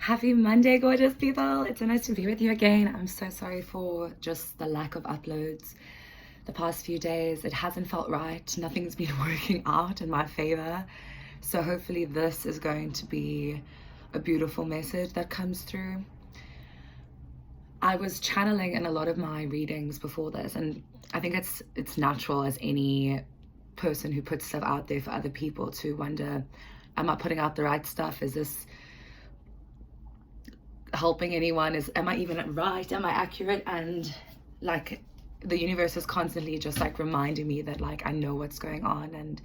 Happy Monday, gorgeous people. It's so nice to be with you again. I'm so sorry for just the lack of uploads the past few days. It hasn't felt right. Nothing's been working out in my favor. So hopefully this is going to be a beautiful message that comes through. I was channeling in a lot of my readings before this, and I think it's natural as any person who puts stuff out there for other people to wonder, am I putting out the right stuff? Is this helping anyone? Am I even right? Am I accurate? And like the universe is constantly just like reminding me that like I know what's going on and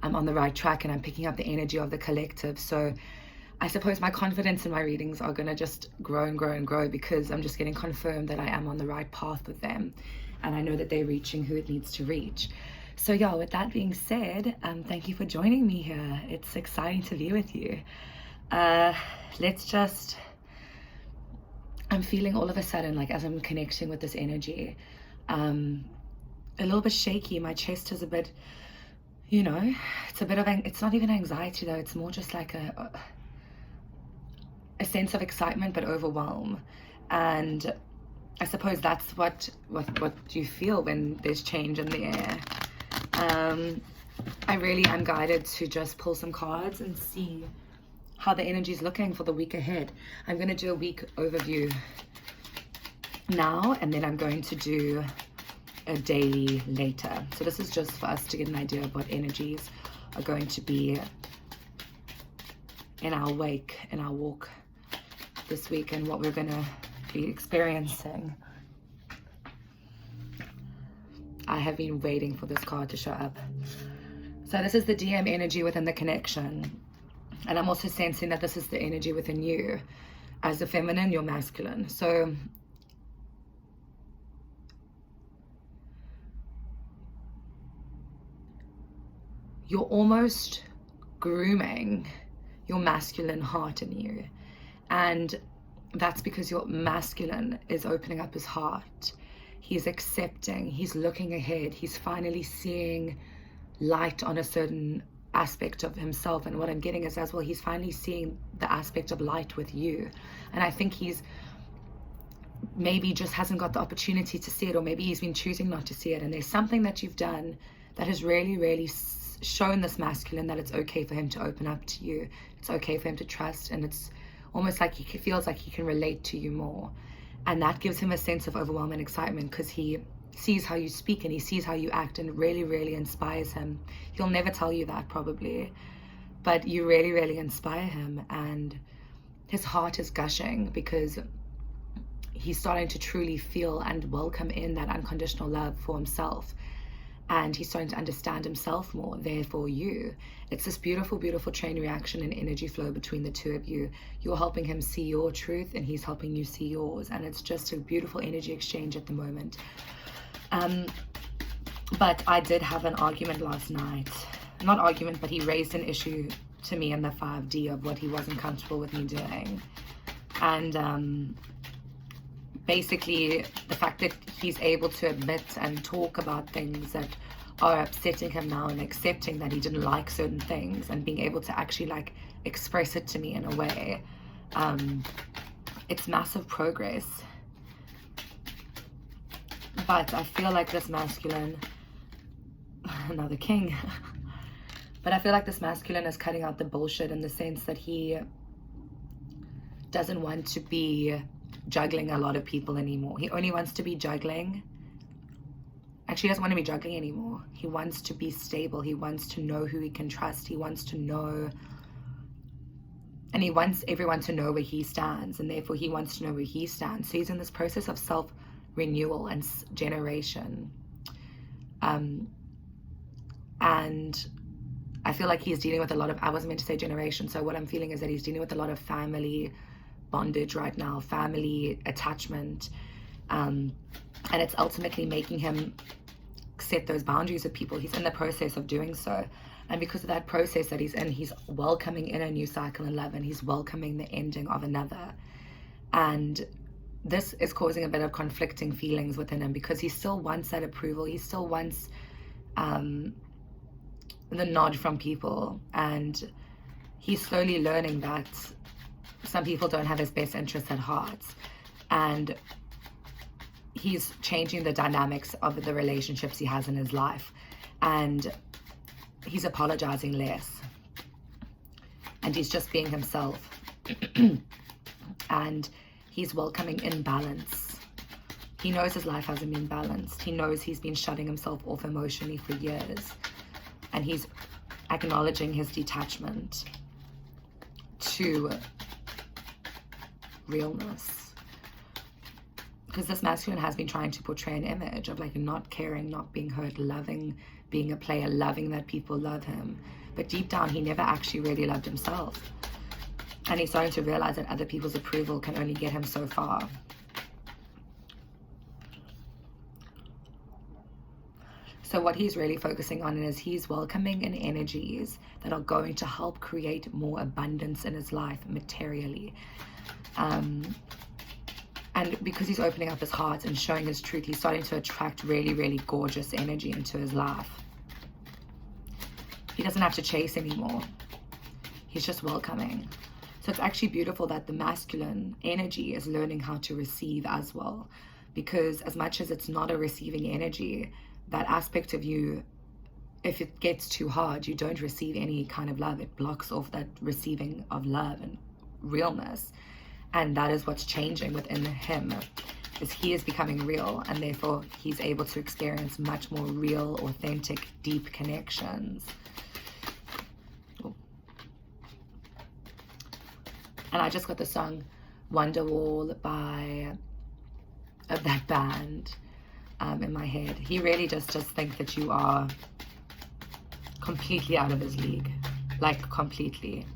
I'm on the right track and I'm picking up the energy of the collective. So I suppose my confidence in my readings are gonna just grow and grow and grow because I'm just getting confirmed that I am on the right path with them, and I know that they're reaching who it needs to reach. So yeah, with that being said, thank you for joining me here. It's exciting to be with you. I'm feeling all of a sudden, like as I'm connecting with this energy, a little bit shaky. My chest is a bit, it's a bit of, it's not even anxiety though. It's more just like a sense of excitement, but overwhelm. And I suppose that's what you feel when there's change in the air. I really am guided to just pull some cards and see how the energy is looking for the week ahead. I'm going to do a week overview now, and then I'm going to do a daily later. So this is just for us to get an idea of what energies are going to be in our wake, in our walk this week, and what we're going to be experiencing. I have been waiting for this card to show up. So this is the DM energy within the connection. And I'm also sensing that this is the energy within you. As the feminine, you're masculine. So you're almost grooming your masculine heart in you. And that's because your masculine is opening up his heart. He's accepting, he's looking ahead, he's finally seeing light on a certain aspect of himself. And what I'm getting is as well, he's finally seeing the aspect of light with you. And I think he's maybe just hasn't got the opportunity to see it, or maybe he's been choosing not to see it. And there's something that you've done that has really shown this masculine that it's okay for him to open up to you. It's okay for him to trust, and it's almost like he feels like he can relate to you more. And that gives him a sense of overwhelm and excitement because he sees how you speak and he sees how you act, and really inspires him. He'll never tell you that probably, but you really inspire him, and his heart is gushing because he's starting to truly feel and welcome in that unconditional love for himself, and he's starting to understand himself more, therefore you. It's this beautiful chain reaction and energy flow between the two of you. You're helping him see your truth and he's helping you see yours, and it's just a beautiful energy exchange at the moment. But I did have an argument last night. Not argument, but he raised an issue to me in the 5D of what he wasn't comfortable with me doing. And basically the fact that he's able to admit and talk about things that are upsetting him now, and accepting that he didn't like certain things, and being able to actually like express it to me in a way, it's massive progress. But I feel like this masculine, another king, but I feel like this masculine is cutting out the bullshit in the sense that he doesn't want to be juggling a lot of people anymore. He only wants to be juggling. Actually, he doesn't want to be juggling anymore. He wants to be stable. He wants to know who he can trust. He wants to know, and he wants everyone to know where he stands, and therefore he wants to know where he stands. So he's in this process of self-renewal and generation. And I feel like he's dealing with a lot of, I wasn't meant to say generation, so what I'm feeling is that he's dealing with a lot of family bondage right now, family attachment, and it's ultimately making him set those boundaries with people. He's in the process of doing so, and because of that process that he's in, he's welcoming in a new cycle in love, and he's welcoming the ending of another. And this is causing a bit of conflicting feelings within him because he still wants that approval. He still wants the nod from people, and he's slowly learning that some people don't have his best interests at heart, and he's changing the dynamics of the relationships he has in his life, and he's apologizing less, and he's just being himself. And he's welcoming imbalance. He knows his life hasn't been balanced. He knows he's been shutting himself off emotionally for years, and he's acknowledging his detachment to realness. Because this masculine has been trying to portray an image of like not caring, not being hurt, loving, being a player, loving that people love him. But deep down, he never actually really loved himself. And he's starting to realize that other people's approval can only get him so far. So what he's really focusing on is he's welcoming in energies that are going to help create more abundance in his life materially. And because he's opening up his heart and showing his truth, he's starting to attract really, really gorgeous energy into his life. He doesn't have to chase anymore. He's just welcoming. So it's actually beautiful that the masculine energy is learning how to receive as well. Because as much as it's not a receiving energy, that aspect of you, if it gets too hard, you don't receive any kind of love. It blocks off that receiving of love and realness. And that is what's changing within him, is he is becoming real, and therefore he's able to experience much more real, authentic, deep connections. And I just got the song Wonderwall of that band in my head. He really just thinks that you are completely out of his league, like completely.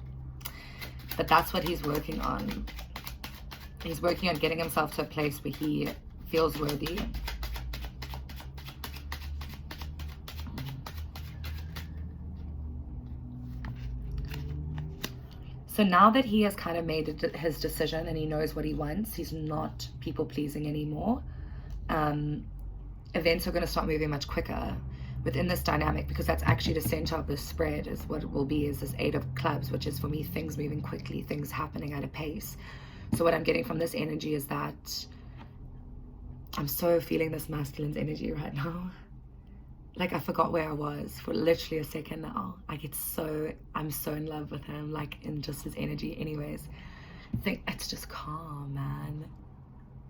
But that's what he's working on. He's working on getting himself to a place where he feels worthy. So now that he has kind of made his decision and he knows what he wants, he's not people-pleasing anymore. Events are going to start moving much quicker within this dynamic, because that's actually the center of the spread, is what it will be, is this 8 of clubs, which is for me things moving quickly, things happening at a pace. So what I'm getting from this energy is that I'm so feeling this masculine's energy right now. Like I forgot where I was for literally a second now. I'm so in love with him, like in just his energy. Anyways, I think it's just calm, man.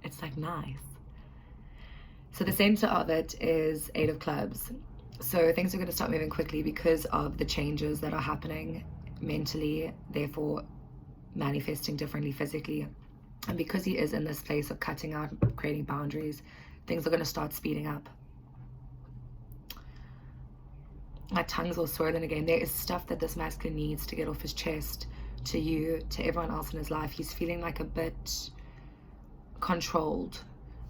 It's like nice. So the center of it is 8 of clubs. So things are going to start moving quickly because of the changes that are happening mentally, therefore manifesting differently physically. And because he is in this place of cutting out, creating boundaries, things are going to start speeding up. My tongue's all swollen again. There is stuff that this masculine needs to get off his chest, to you, to everyone else in his life. He's feeling like a bit controlled,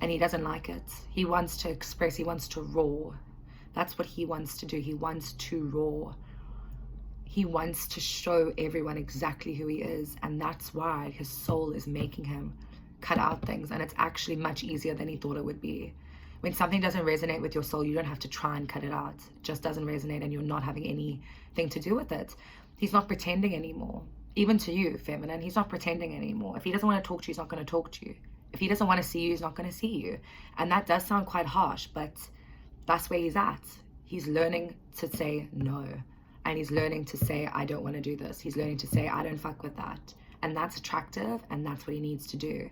and he doesn't like it. He wants to express, he wants to roar. That's what he wants to do. He wants to roar. He wants to show everyone exactly who he is, and that's why his soul is making him cut out things, and it's actually much easier than he thought it would be. When something doesn't resonate with your soul, you don't have to try and cut it out. It just doesn't resonate, and you're not having anything to do with it. He's not pretending anymore. Even to you, feminine, he's not pretending anymore. If he doesn't want to talk to you, he's not going to talk to you. If he doesn't want to see you, he's not going to see you. And that does sound quite harsh, but that's where he's at. He's learning to say no. And he's learning to say, I don't want to do this. He's learning to say, I don't fuck with that. And that's attractive, and that's what he needs to do.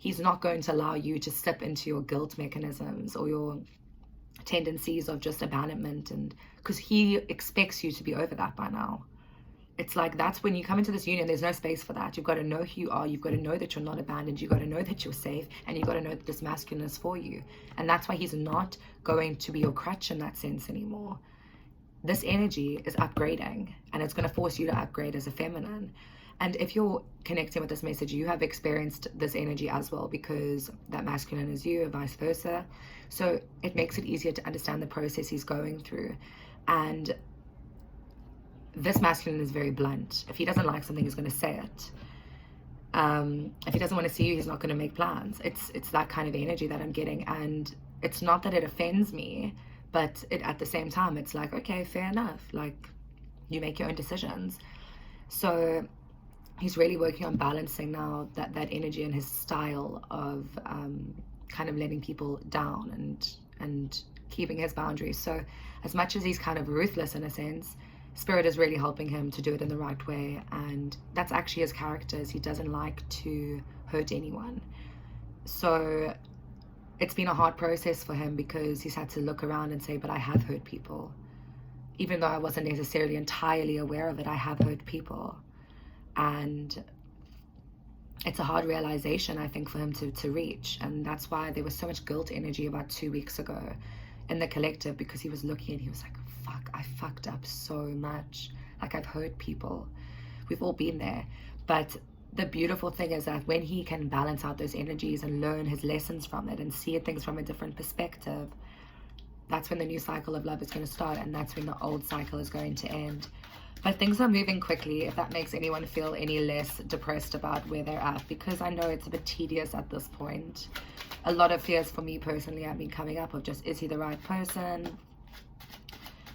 He's not going to allow you to slip into your guilt mechanisms or your tendencies of just abandonment, and because he expects you to be over that by now. It's like, that's when you come into this union, there's no space for that. You've got to know who you are. You've got to know that you're not abandoned. You've got to know that you're safe, and you've got to know that this masculine is for you. And that's why he's not going to be your crutch in that sense anymore. This energy is upgrading, and it's going to force you to upgrade as a feminine. And if you're connecting with this message, you have experienced this energy as well, because that masculine is you, and vice versa. So it makes it easier to understand the process he's going through. And this masculine is very blunt. If he doesn't like something, he's going to say it. If he doesn't want to see you, he's not going to make plans. It's that kind of energy that I'm getting. And it's not that it offends me, but at the same time, it's like, okay, fair enough. Like, you make your own decisions. So he's really working on balancing now that energy and his style of kind of letting people down and keeping his boundaries. So as much as he's kind of ruthless in a sense, Spirit is really helping him to do it in the right way. And that's actually his character, is he doesn't like to hurt anyone. So it's been a hard process for him, because he's had to look around and say, but I have hurt people. Even though I wasn't necessarily entirely aware of it, I have hurt people. And it's a hard realization, I think, for him to reach. And that's why there was so much guilt energy about 2 weeks ago in the collective, because he was looking and he was like, fuck, I fucked up so much. Like, I've hurt people. We've all been there. But the beautiful thing is that when he can balance out those energies and learn his lessons from it and see things from a different perspective, that's when the new cycle of love is going to start, and that's when the old cycle is going to end. But things are moving quickly, if that makes anyone feel any less depressed about where they're at, because I know it's a bit tedious at this point. A lot of fears for me personally have been coming up of just, is he the right person?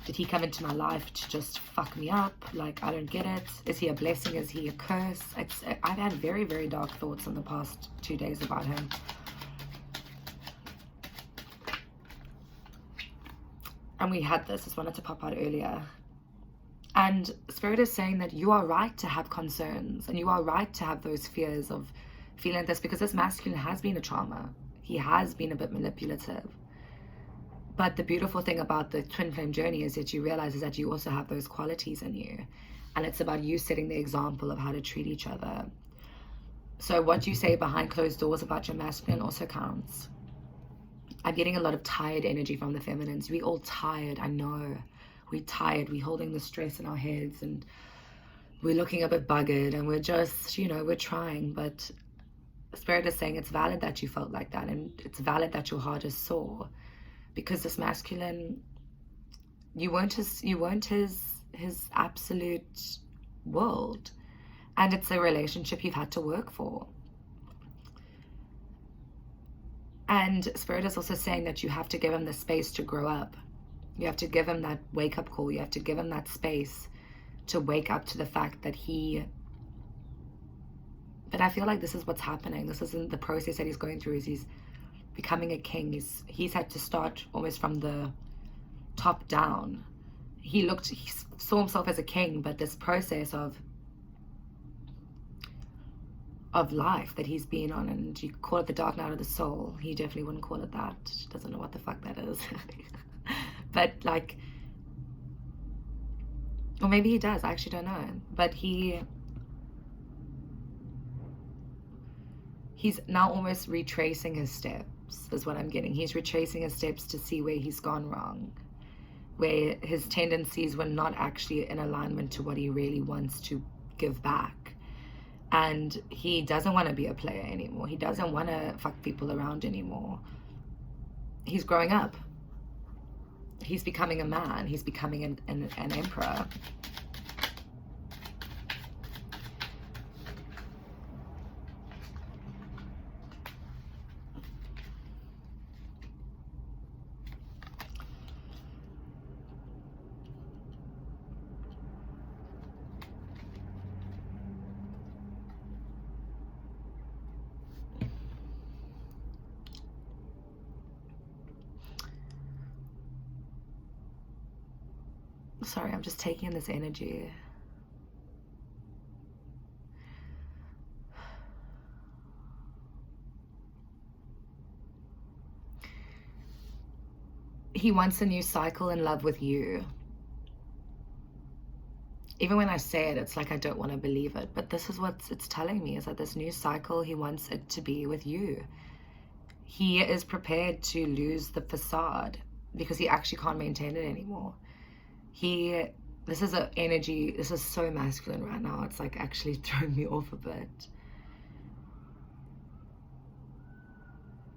Did he come into my life to just fuck me up? Like, I don't get it. Is he a blessing? Is he a curse? I've had very, very dark thoughts in the past 2 days about him. And we had this, just wanted to pop out earlier. And Spirit is saying that you are right to have concerns, and you are right to have those fears of feeling this, because this masculine has been a trauma. He has been a bit manipulative. But the beautiful thing about the twin flame journey is that you realize is that you also have those qualities in you. And it's about you setting the example of how to treat each other. So what you say behind closed doors about your masculine also counts. I'm getting a lot of tired energy from the feminines. We all tired, I know. We're tired, we're holding the stress in our heads, and we're looking a bit buggered, and we're just, you know, we're trying. But Spirit is saying it's valid that you felt like that, and it's valid that your heart is sore, because this masculine, you weren't his absolute world, and it's a relationship you've had to work for. And Spirit is also saying that you have to give him the space to grow up. You have to give him that wake-up call. You have to give him that space to wake up to the fact that but I feel like this is what's happening. This isn't the process that he's going through. Is he's becoming a king. He's had to start almost from the top down. He saw himself as a king, but this process of life that he's been on, and you call it the dark night of the soul. He definitely wouldn't call it that. He doesn't know what the fuck that is. But like, or maybe he does, I actually don't know. But he's now almost retracing his steps, is what I'm getting. He's retracing his steps to see where he's gone wrong, where his tendencies were not actually in alignment to what he really wants to give back. And he doesn't want to be a player anymore. He doesn't want to fuck people around anymore. He's growing up. He's becoming a man. He's becoming an emperor. Sorry, I'm just taking in this energy. He wants a new cycle in love with you. Even when I say it, it's like I don't want to believe it. But this is what it's telling me, is that this new cycle, he wants it to be with you. He is prepared to lose the facade because he actually can't maintain it anymore. This is an energy, this is so masculine right now. It's like actually throwing me off a bit.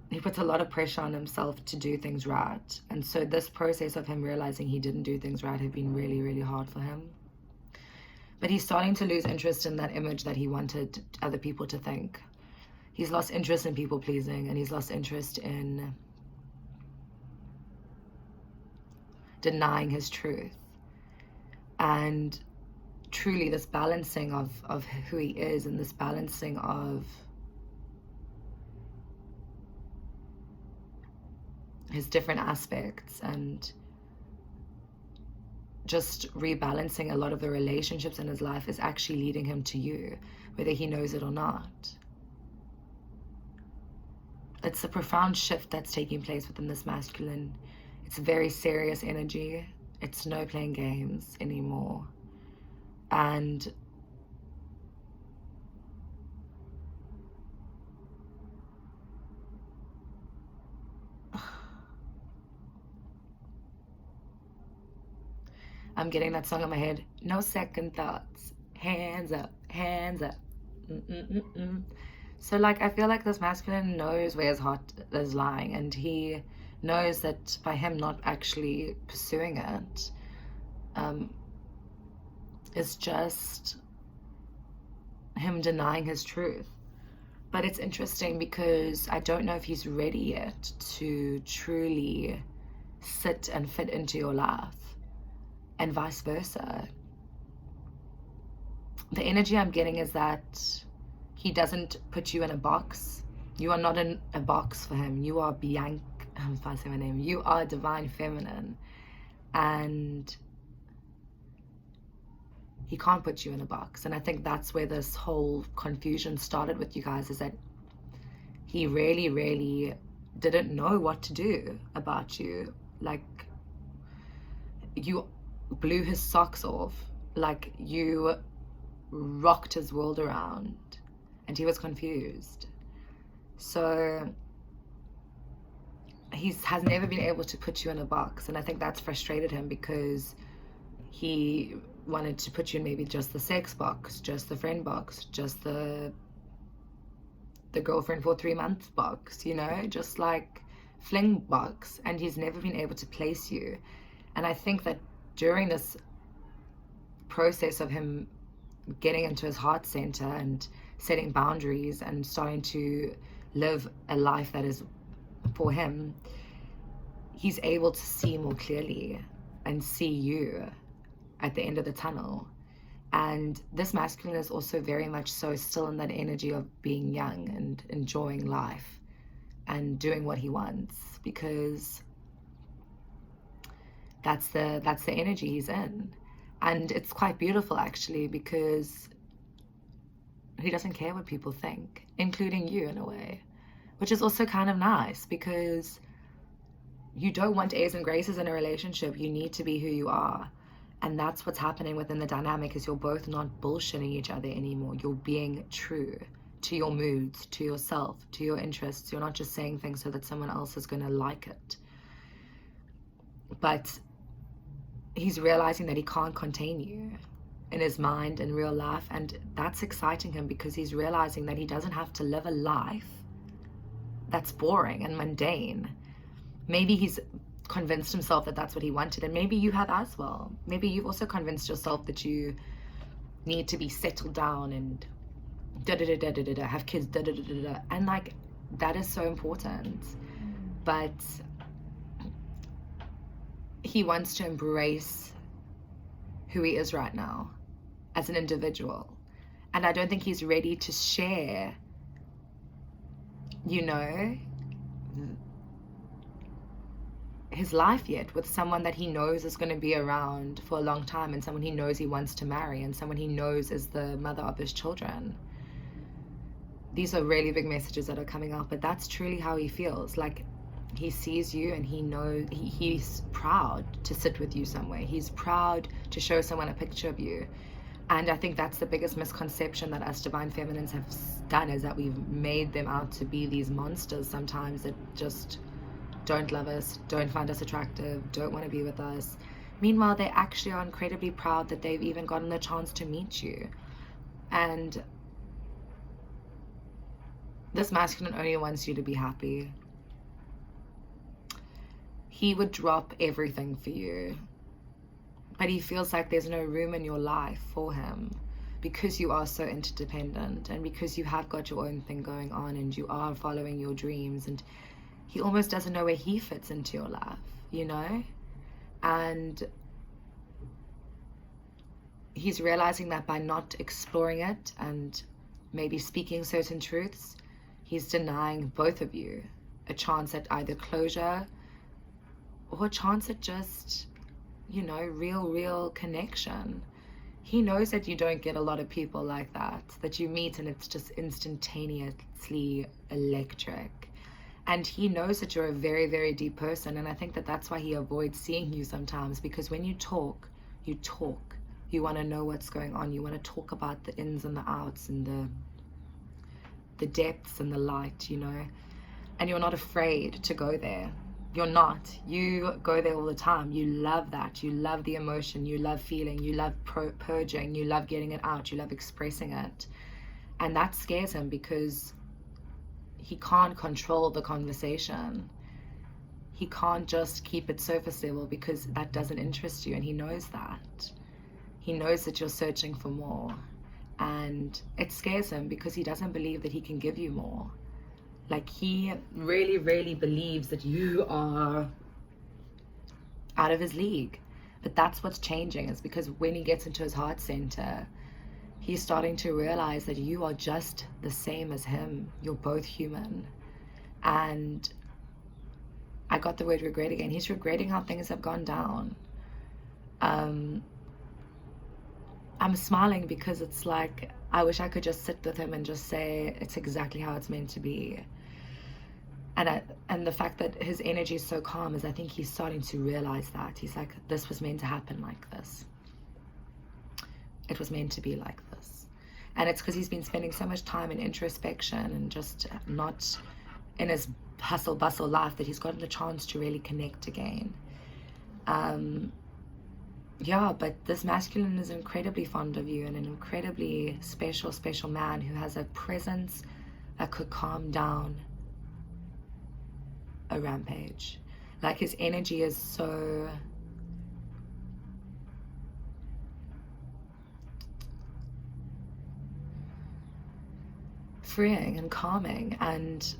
He puts a lot of pressure on himself to do things right. And so this process of him realizing he didn't do things right had been really, really hard for him. But he's starting to lose interest in that image that he wanted other people to think. He's lost interest in people pleasing, and he's lost interest in denying his truth. And truly this balancing of who he is, and this balancing of his different aspects, and just rebalancing a lot of the relationships in his life is actually leading him to you, whether he knows it or not. It's a profound shift that's taking place within this masculine. It's very serious energy. It's no playing games anymore. And I'm getting that song in my head. No second thoughts. Hands up, hands up. Mm-mm-mm-mm. So like, I feel like this masculine knows where his heart is lying, and he knows that by him not actually pursuing it, is just him denying his truth. But it's interesting because I don't know if he's ready yet to truly sit and fit into your life, and vice versa. The energy I'm getting is that he doesn't put you in a box. You are not in a box for him. You are Bianca, if I say my name, you are divine feminine. And he can't put you in a box. And I think that's where this whole confusion started with you guys, is that he really, really didn't know what to do about you. Like, you blew his socks off. Like, you rocked his world around, and he was confused. So he has never been able to put you in a box, and I think that's frustrated him, because he wanted to put you in maybe just the sex box, just the friend box, just the girlfriend for 3 months box, you know, just like fling box, and he's never been able to place you. And I think that during this process of him getting into his heart center and setting boundaries and starting to live a life that is for him, he's able to see more clearly and see you at the end of the tunnel. And this masculine is also very much so still in that energy of being young and enjoying life and doing what he wants, because that's the energy he's in. And it's quite beautiful, actually, because he doesn't care what people think, including you in a way, which is also kind of nice, because you don't want airs and graces in a relationship. You need to be who you are. And that's what's happening within the dynamic, is you're both not bullshitting each other anymore. You're being true to your moods, to yourself, to your interests. You're not just saying things so that someone else is going to like it. But he's realizing that he can't contain you in his mind in real life, and that's exciting him, because he's realizing that he doesn't have to live a life that's boring and mundane. Maybe he's convinced himself that that's what he wanted, and maybe you have as well. Maybe you've also convinced yourself that you need to be settled down and have kids, and like, that is so important. But he wants to embrace who he is right now as an individual, and I don't think he's ready to share, you know, his life yet with someone that he knows is going to be around for a long time, and someone he knows he wants to marry, and someone he knows is the mother of his children. These are really big messages that are coming out, but that's truly how he feels. Like, he sees you, and he knows he's proud to sit with you somewhere. He's proud to show someone a picture of you. And I think that's the biggest misconception that us divine feminines have done, is that we've made them out to be these monsters sometimes that just don't love us, don't find us attractive, don't want to be with us. Meanwhile, they actually are incredibly proud that they've even gotten the chance to meet you. And this masculine only wants you to be happy. He would drop everything for you, but he feels like there's no room in your life for him, because you are so interdependent, and because you have got your own thing going on, and you are following your dreams, and he almost doesn't know where he fits into your life, you know? And he's realizing that by not exploring it and maybe speaking certain truths, he's denying both of you a chance at either closure or a chance at just, you know, real connection. He knows that you don't get a lot of people like that you meet and it's just instantaneously electric. And he knows that you're a very deep person, and I think that that's why he avoids seeing you sometimes, because when you talk, you want to know what's going on, you want to talk about the ins and the outs and the depths and the light, you know, and you're not afraid to go there. You're not. You go there all the time. You love that. You love the emotion. You love feeling. You love purging. You love getting it out. You love expressing it. And that scares him because he can't control the conversation. He can't just keep it surface level because that doesn't interest you, and he knows that. He knows that you're searching for more, and it scares him because he doesn't believe that he can give you more. Like, he really believes that you are out of his league. But that's what's changing, is because when he gets into his heart center, he's starting to realize that you are just the same as him. You're both human. And I got the word regret again. He's regretting how things have gone down. I'm smiling because it's like, I wish I could just sit with him and just say it's exactly how it's meant to be. And the fact that his energy is so calm is, I think he's starting to realize that. He's like, this was meant to happen like this. It was meant to be like this. And it's because he's been spending so much time in introspection and just not in his hustle bustle life that he's gotten the chance to really connect again. Yeah, but this masculine is incredibly fond of you and an incredibly special man who has a presence that could calm down a rampage. Like, his energy is so freeing and calming, and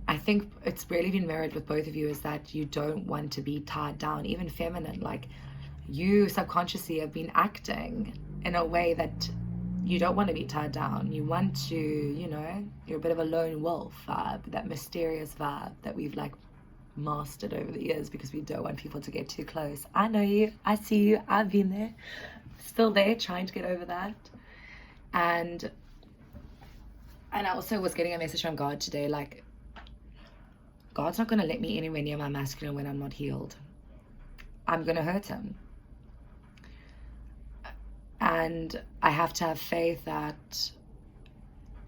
I think it's really been mirrored with both of you, is that you don't want to be tied down, even feminine. Like, you subconsciously have been acting in a way that you don't want to be tied down. You want to, you know, you're a bit of a lone wolf vibe, that mysterious vibe that we've like mastered over the years because we don't want people to get too close. I know you, I see you, I've been there, still there, trying to get over that. And I also was getting a message from God today, like, God's not going to let me anywhere near my masculine when I'm not healed. I'm going to hurt him. And I have to have faith that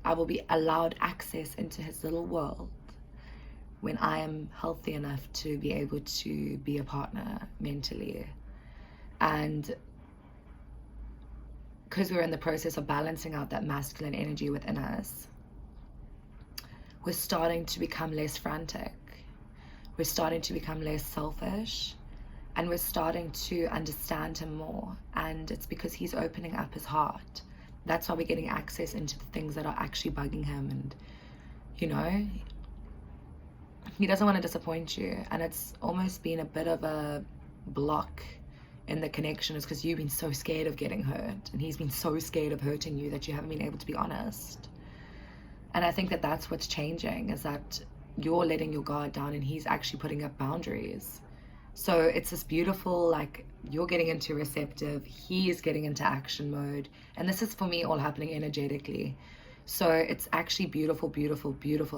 I will be allowed access into his little world when I am healthy enough to be able to be a partner mentally. And because we're in the process of balancing out that masculine energy within us, we're starting to become less frantic. We're starting to become less selfish. And we're starting to understand him more. And it's because he's opening up his heart. That's why we're getting access into the things that are actually bugging him. And, you know, he doesn't want to disappoint you. And it's almost been a bit of a block in the connection, is because you've been so scared of getting hurt. And he's been so scared of hurting you that you haven't been able to be honest. And I think that that's what's changing, is that you're letting your guard down and he's actually putting up boundaries. So it's this beautiful, like, you're getting into receptive, he is getting into action mode. And this is, for me, all happening energetically. So it's actually beautiful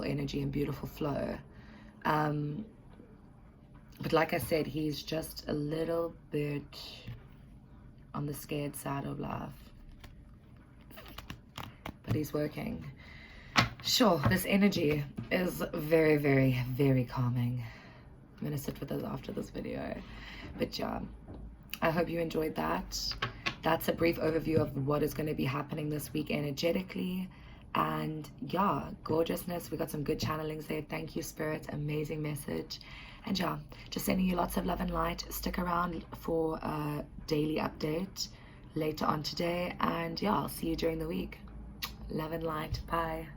energy and beautiful flow. But like I said, he's just a little bit on the scared side of life. But he's working. Sure, this energy is very calming. I'm gonna sit with us after this video. But yeah, I hope you enjoyed that. That's a brief overview of what is going to be happening this week energetically. And yeah, gorgeousness, we got some good channelings there. Thank you, Spirit, amazing message. And yeah, just sending you lots of love and light. Stick around for a daily update later on today, and yeah, I'll see you during the week. Love and light. Bye.